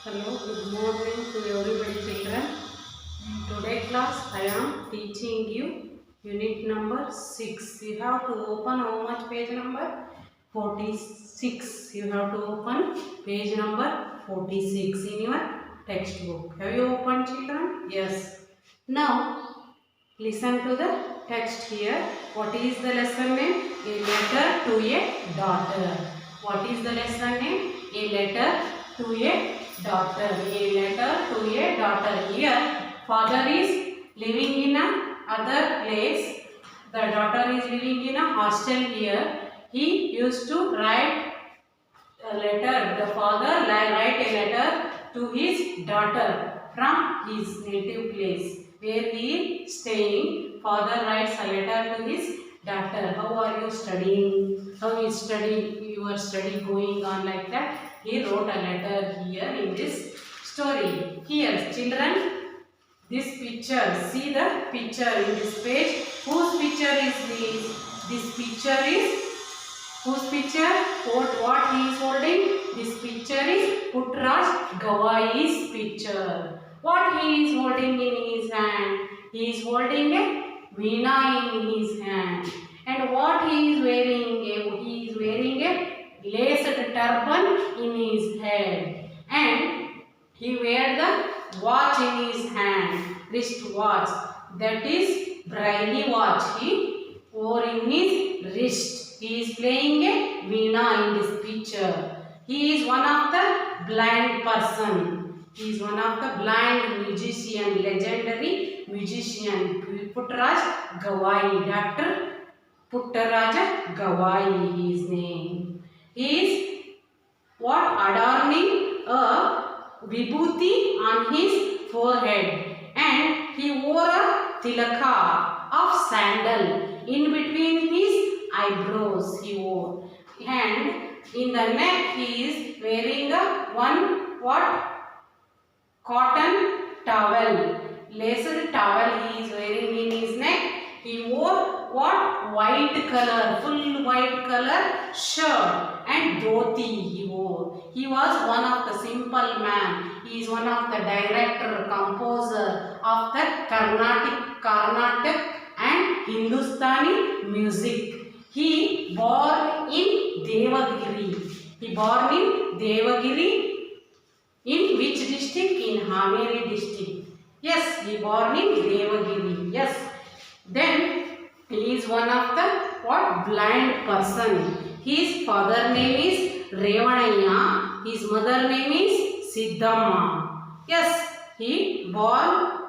Hello, good morning to everybody children. In today's class I am teaching you unit number 6. You have to open how much page number? 46. You have to open page number 46 in your textbook. Have you opened, children? Yes. Now listen to the text here. What is the lesson name? A letter to a daughter. What is the lesson name? A letter to a daughter. A letter to a daughter. Here father is living in a other place. The daughter is living in a hostel here. He used to write a letter. The father write a letter to his daughter from his native place where he is staying. Father writes a letter to his daughter. How are you studying? How is your study going on, like that? He wrote a letter here in this story. Here, children, this picture. See the picture in this page. Whose picture is this? This picture is whose picture? What he is holding? This picture is Puttraj Gawai's picture. What he is holding in his hand? He is holding a veena in his hand. And what he is wearing? He is wearing a laced turban in his head. And he wear the watch in his hand, wrist watch. That is braille watch. He wore in his wrist. He is playing a veena in this picture. He is one of the blind person. He is one of the blind musician, legendary musician, Puttraj Gawai. Dr. Puttraj Gawai, his name. He is what? Adorning a vibhuti on his forehead, and he wore a tilaka of sandal in between his eyebrows. He wore, and in the neck he is wearing a one what? Cotton towel, laced towel he is wearing in his neck. He wore what? White color, full white color shirt and dhoti he wore. He was one of the simple man. He is one of the director, composer of the Carnatic and Hindustani music. He born in Devagiri. He born in Devagiri. In which district? In Haveri district. Yes, he born in Devagiri. Yes. Then he is one of the what? Blind person. His father name is Revanaya. His mother name is Siddhamma. Yes, he born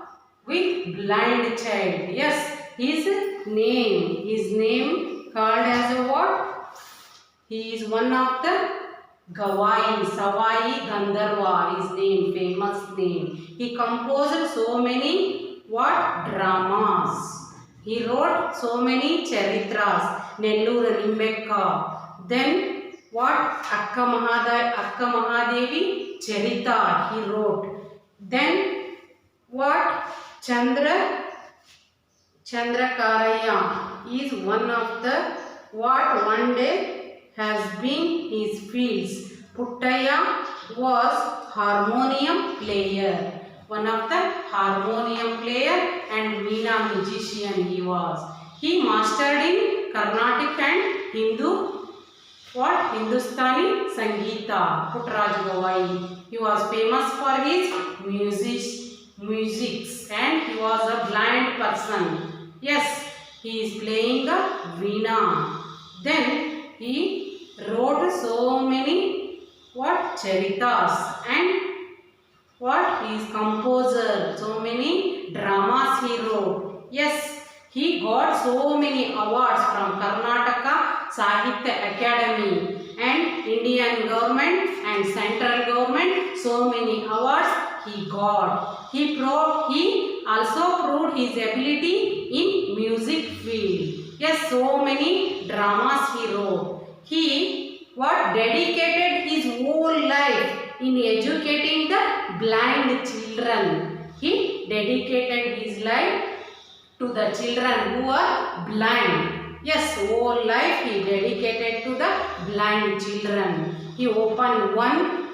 with blind child. Yes, his name called as a what? He is one of the Gawai, Savai Gandharva, his name, famous name. He composed so many what? Dramas. He wrote so many charitras, Nelluru Nimbekka. Then what? Akka Mahadevi Charita he wrote. Then what? Chandrakaraya is one of the what? One day has been his fields. Puttaya was harmonium player. One of the harmonium player and veena musician he was. He mastered in Carnatic and Hindustani Sangeeta. Puttraj Gawai. He was famous for his musics, and he was a blind person. Yes, he is playing the veena. Then he wrote so many what? Charitas, and what? He is composer. So many dramas he wrote. Yes, he got so many awards from Karnataka Sahitya Academy and Indian government and central government. So many awards he got. He also proved his ability in music field. Yes, so many dramas he wrote. He what? Dedicated his whole life in educating the blind children. He dedicated his life to the children who are blind. Yes, whole life he dedicated to the blind children. He opened one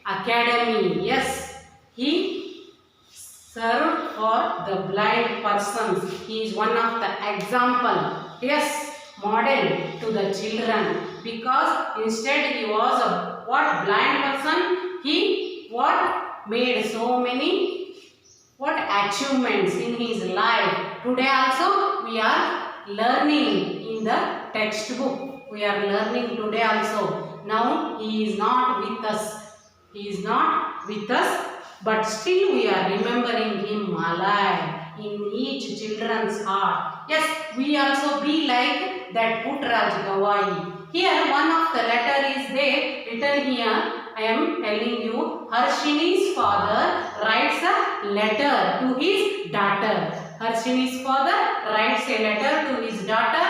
academy. Yes, he served for the blind persons. He is one of the example. Yes, model to the children, because instead he was a what blind person. He what made so many what achievements in his life. Today also we are learning in the textbook. We are learning today also. Now he is not with us. He is not with us, but still we are remembering him alive in each children's heart. Yes, we also be like that Puttraj Gawai. Here one of the letter is there written here. I am telling you, Harshini's father writes a letter to his daughter. Harshini's father writes a letter to his daughter.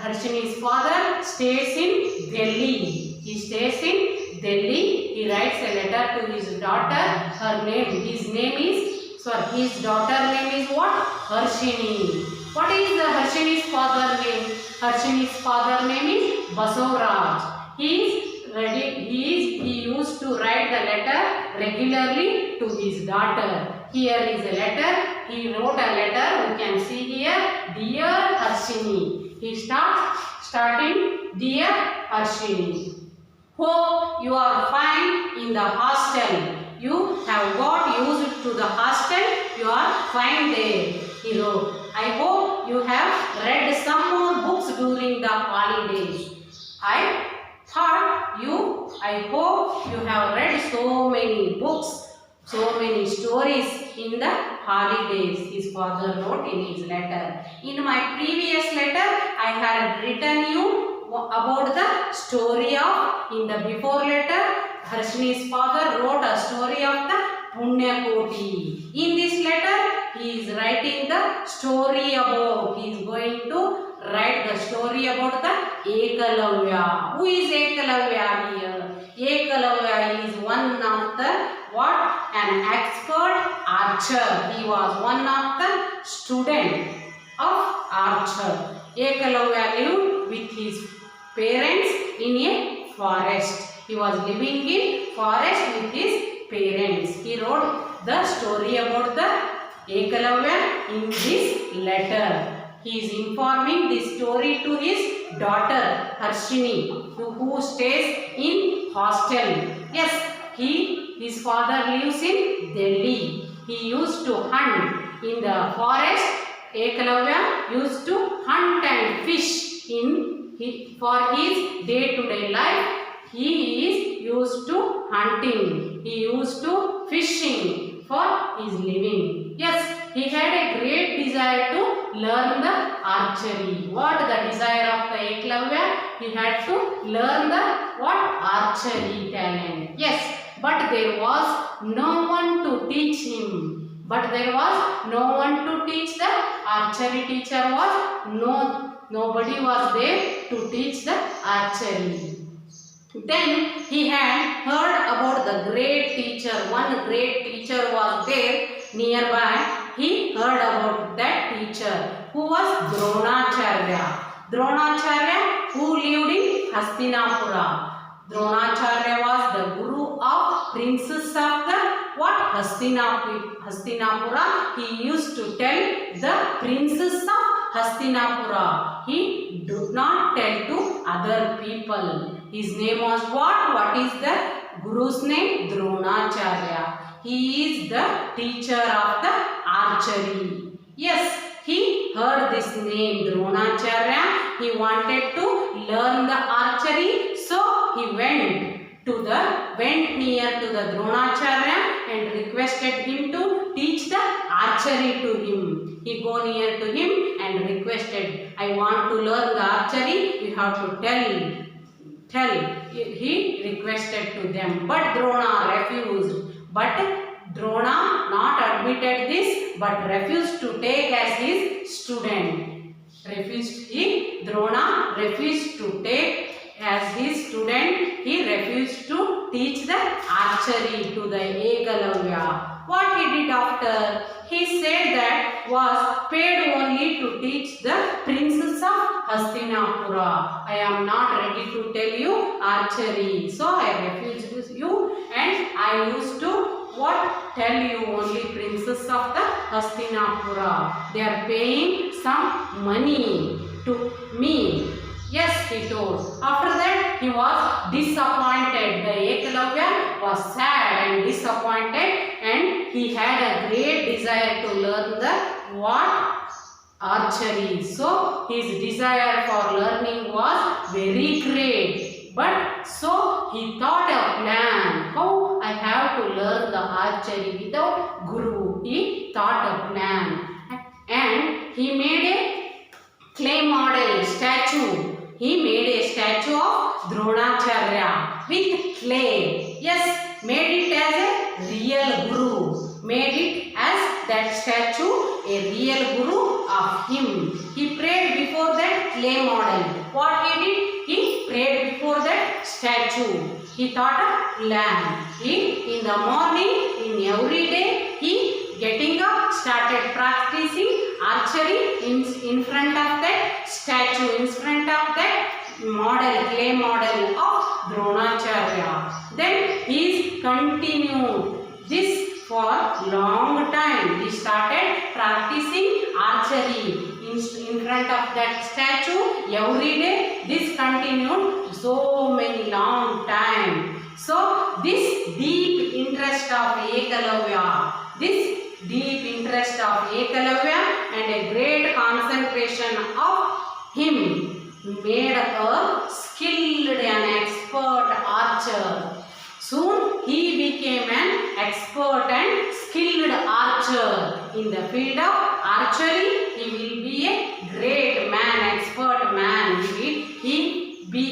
Harshini's father stays in Delhi. He stays in Delhi. He writes a letter to his daughter. His daughter name is what? Harshini. What is the Harshini's father name? Harshini's father name is Basavraj. He used to write the letter regularly to his daughter. Here is a letter. He wrote a letter. We can see here, Dear Harshini. He starting, Dear Harshini. Hope you are fine in the hostel. You have got used to the hostel. You are fine there. He wrote, I hope you have read some more books during the holidays. I hope you have read so many books, so many stories in the holidays. His father wrote in his letter. In my previous letter, I had written you about the story of, in the before letter, Harshini's father wrote a story of the Punyakoti. In this letter, he is writing the story about, he is going to write the story about the Ekalavya. Who is Ekalavya here? Ekalavya is one of the an expert archer. He was one of the student of archer. Ekalavya lived with his parents in a forest. He was living in forest with his parents. He wrote the story about the Ekalavya in this letter. He is informing this story to his daughter Harshini, who stays in hostel. Yes, his father lives in Delhi. He used to hunt in the forest. Ekalavya used to hunt and fish for his day-to-day life. He is used to hunting. He used to fishing for his living. Yes, he had a great desire to learn the archery. What the desire of the Ekalavya? He had to learn the archery talent. Yes, but there was no one to teach him. Nobody was there to teach the archery. Then he had heard about the great teacher. One great teacher was there nearby. He heard about that teacher, who was Dronacharya. Dronacharya, who lived in Hastinapura. Dronacharya was the guru of princes of the Hastinapura. He used to tell the princes of Hastinapura. He did not tell to other people. His name was what? What is the guru's name? Dronacharya. He is the teacher of the archery. Yes, he heard this name Dronacharya. He wanted to learn the archery, so he went near to the Dronacharya and requested him to teach the archery to him. He go near to him and requested, I want to learn the archery, you have to tell. He requested to them, but Drona refused. But Drona not admitted this, but refused to take as his student. Drona refused to take as his student. He refused to teach the archery to the Ekalavya. What he did after? He said that was paid only to teach the princes of Hastinapura. I am not ready to tell you archery. So I refuse you and I used to what tell you only princess of the Hastinapura. They are paying some money to me. Yes, he told. After that, he was disappointed. The Ekalavya was sad and disappointed, and he had a great desire to learn the what? Archery. So his desire for learning was very great. But so he thought a plan. How I have to learn the archery without guru. He thought a plan. And he made a clay model statue. He made a statue of Dronacharya with clay. Yes, made it as a real guru. Made it as that statue a real guru of him. He prayed before that clay model. What he did? He prayed before that statue. He thought a plan. In the morning, in every day, he getting up, started practicing archery in front of that statue, in front of that model, clay model of Dronacharya. Then he continued this for long time. He started practicing archery in front of that statue every day. This continued so many long time. So this deep interest of Ekalavya, and a great concentration of him made a skilled and expert archer. Soon he became an expert and skilled archer. In the field of archery, he will be a great man, expert man. He be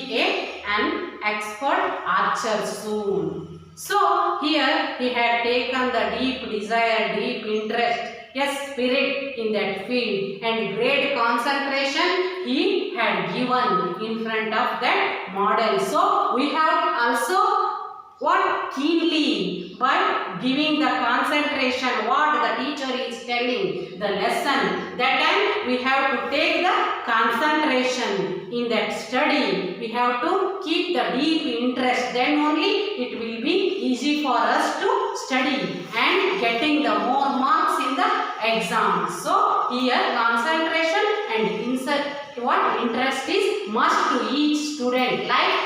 an expert archer soon. So here he had taken the deep desire, deep interest, yes, spirit in that field, and great concentration he had given in front of that model. So we have also what keenly by giving the concentration what the teacher is telling the lesson, that time we have to take the concentration in that study. We have to keep the deep interest, then only it will be easy for us to study and getting the more marks in the exam. So here concentration and interest is must to each student like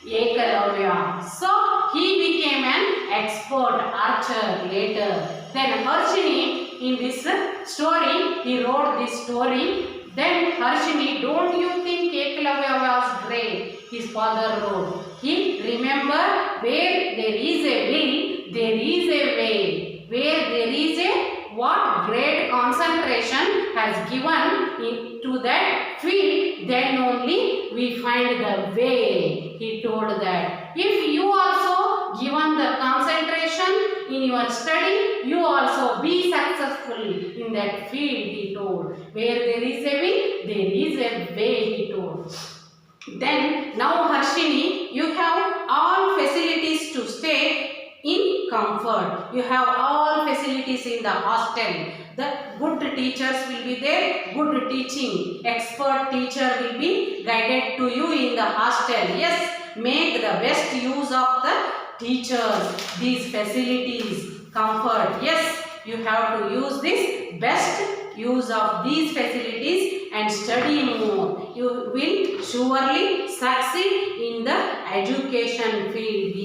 Ekalavya. So he became an expert archer later. Then Harshini, in this story, he wrote this story. Then Harshini, don't you think Ekalavya was great? His father wrote. He remember where there is a will, there is a way. Where there is a what great concentration has given into that field, then only we find the way. He told that. If you also given the concentration in your study, you also be successful in that field, he told. Where there is a will, there is a way, he told. Then now Harshini, you have all facilities to stay in comfort. You have all facilities in the hostel. The good teachers will be there, good teaching. Expert teacher will be guided to you in the hostel. Yes, make the best use of the teachers, these facilities, comfort. Yes, you have to use this best use of these facilities and study more. You will surely succeed in the education field.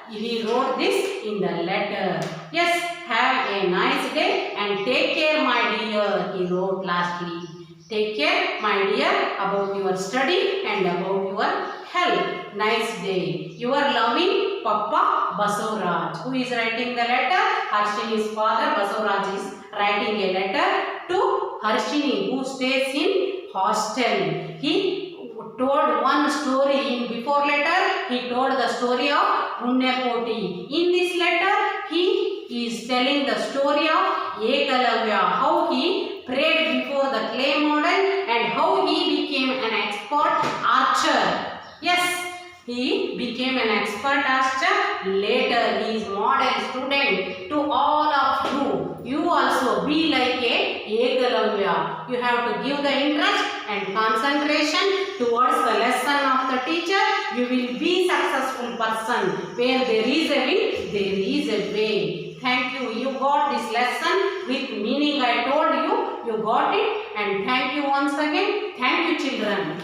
He wrote this in the letter. Yes, have a nice day and take care, my dear. He wrote lastly. Take care, my dear, about your study and about your health. Nice day. Your loving Papa Basavaraj. Who is writing the letter? Harshini's father Basavaraj is writing a letter to Harshini, who stays in hostel. He told one story in before letter. He told the story of Punyakoti. In this letter, he is telling the story of Ekalavya, how he prayed before the clay model and how he became an expert archer. Yes, he became an expert archer. Later, he is model student to all of you. You also be like a Ekalavya. You have to give the interest and concentration towards the lesson of the teacher, you will be successful person. Where there is a will, there is a way. Thank you. You got this lesson with meaning I told you. You got it, and thank you once again. Thank you, children.